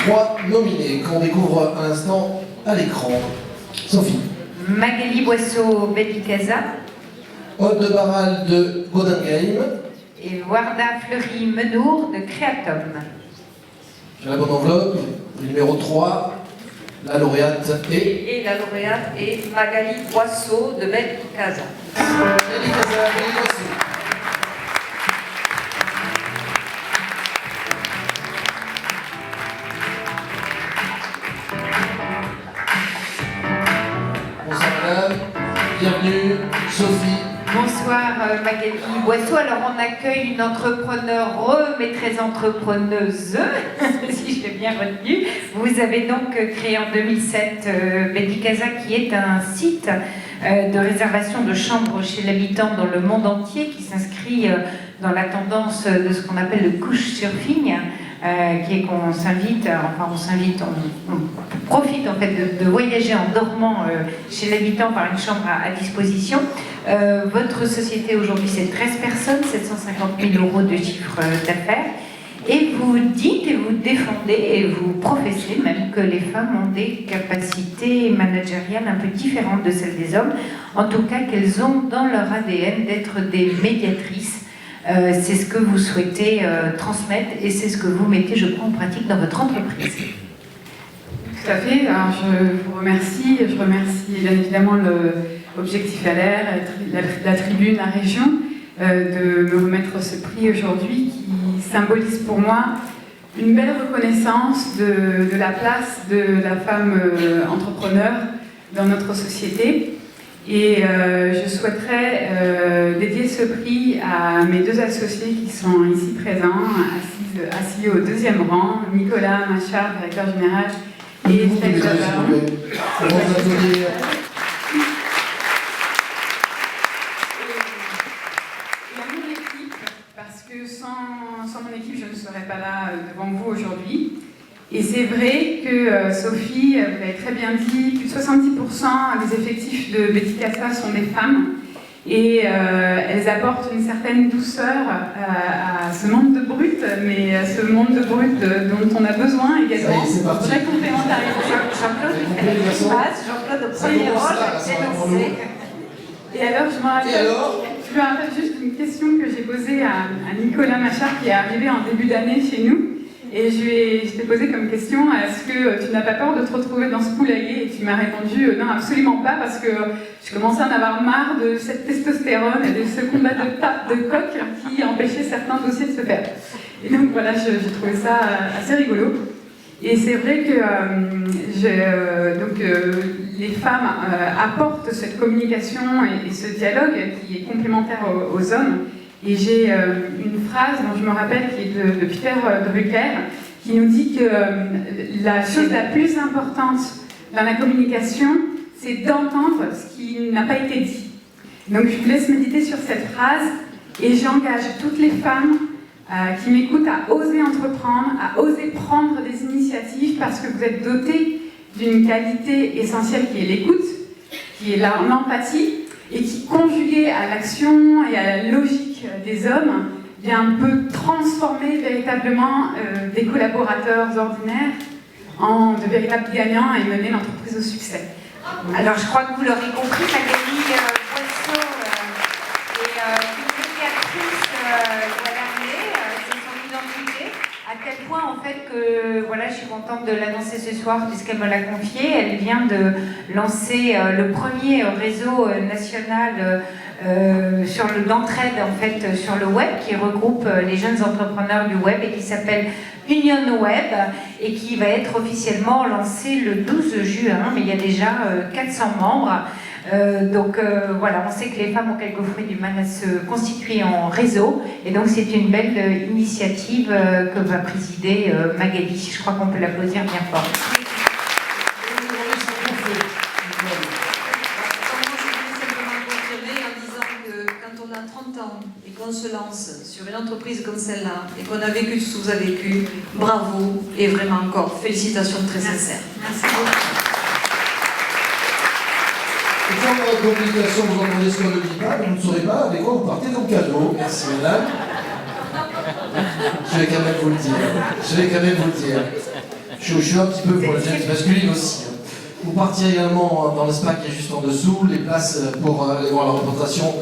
3 nominés qu'on découvre à l'instant à l'écran. Sophie. Magali Boisseau, Betty Casa. Aude de Barral de Golden Game. Et Warda Fleury Menour de Créatum. J'ai la bonne enveloppe. Numéro 3, la lauréate est... Et la lauréate est Magali Boisseau de Betty Casa. Betty Casa, Magali Boisseau. Bonsoir madame, bienvenue, Sophie. Bonsoir Magali Boisseau. Alors on accueille une entrepreneure, mais très entrepreneuse, si j'ai bien retenu. Vous avez donc créé en 2007 Betty Casa, qui est un site de réservation de chambres chez l'habitant dans le monde entier, qui s'inscrit dans la tendance de ce qu'on appelle le couchsurfing, qui est qu'on s'invite, on profite en fait de voyager en dormant chez l'habitant par une chambre à disposition. Votre société aujourd'hui, c'est 13 personnes, 750 000 € de chiffre d'affaires. Et vous dites et vous défendez et vous professez même que les femmes ont des capacités managériales un peu différentes de celles des hommes. En tout cas, qu'elles ont dans leur ADN d'être des médiatrices. C'est ce que vous souhaitez transmettre et c'est ce que vous mettez, je crois, en pratique dans votre entreprise. Tout à fait. Alors, je vous remercie. Je remercie bien évidemment l'Objectif LR, la Tribune, la région, de me remettre ce prix aujourd'hui qui symbolise pour moi une belle reconnaissance de la place de la femme entrepreneur dans notre société. Et je souhaiterais dédier ce prix à mes deux associés qui sont ici présents, assis au deuxième rang, Nicolas Machard, directeur général, et Steph Javard. Parce que sans mon équipe, je ne serais pas là devant vous aujourd'hui. Et c'est vrai que Sophie, vous l'avez très bien dit, plus de 70% des effectifs de Betty Casa sont des femmes. Et elles apportent une certaine douceur à ce monde de brut, mais à ce monde de brut dont on a besoin également. Très complémentarité. Jean-Claude au premier rôle, c'est lancé. Et alors, je me rappelle juste une question que j'ai posée à Nicolas Machard, qui est arrivé en début d'année chez nous. Et je t'ai posé comme question, est-ce que tu n'as pas peur de te retrouver dans ce poulailler? Et tu m'as répondu, non, absolument pas, parce que je commençais à en avoir marre de cette testostérone et de ce combat de coq qui empêchait certains dossiers de se faire. Et donc voilà, j'ai trouvé ça assez rigolo. Et c'est vrai que les femmes apportent cette communication et ce dialogue qui est complémentaire aux hommes. Et j'ai une phrase dont je me rappelle qui est de Peter Drucker, qui nous dit que la chose la plus importante dans la communication, c'est d'entendre ce qui n'a pas été dit. Donc je vous laisse méditer sur cette phrase et j'engage toutes les femmes qui m'écoutent à oser entreprendre, à oser prendre des initiatives parce que vous êtes dotées d'une qualité essentielle qui est l'écoute, qui est l'empathie, et qui, conjuguée à l'action et à la logique des hommes, peut transformer véritablement des collaborateurs ordinaires en de véritables gagnants et mener l'entreprise au succès. Alors je crois que vous l'aurez compris, Magali Boisseau est une médiatrice c'est son identité. À tel point en fait que voilà, je suis contente de l'annoncer ce soir puisqu'elle me l'a confié. Elle vient de lancer le premier réseau national d'entraide en fait sur le web qui regroupe les jeunes entrepreneurs du web et qui s'appelle Union Web et qui va être officiellement lancé le 12 juin, mais il y a déjà 400 membres. Voilà, on sait que les femmes ont quelquefois du mal à se constituer en réseau et donc c'est une belle initiative que va présider Magali. Je crois qu'on peut l'applaudir bien fort. Et qu'on se lance sur une entreprise comme celle-là et qu'on a vécu tout ce que vous avez vécu, bravo et vraiment encore félicitations très sincères. Merci beaucoup. Et quand dans la communication vous entendez ce qu'on ne dit pas, vous ne saurez pas avec quoi vous partez dans le cadeau. Merci madame. Je vais quand même vous le dire. Je suis un petit peu pour la jeunesse masculine aussi. Vous partirez également dans l'espace qui est juste en dessous, les places pour aller voir la représentation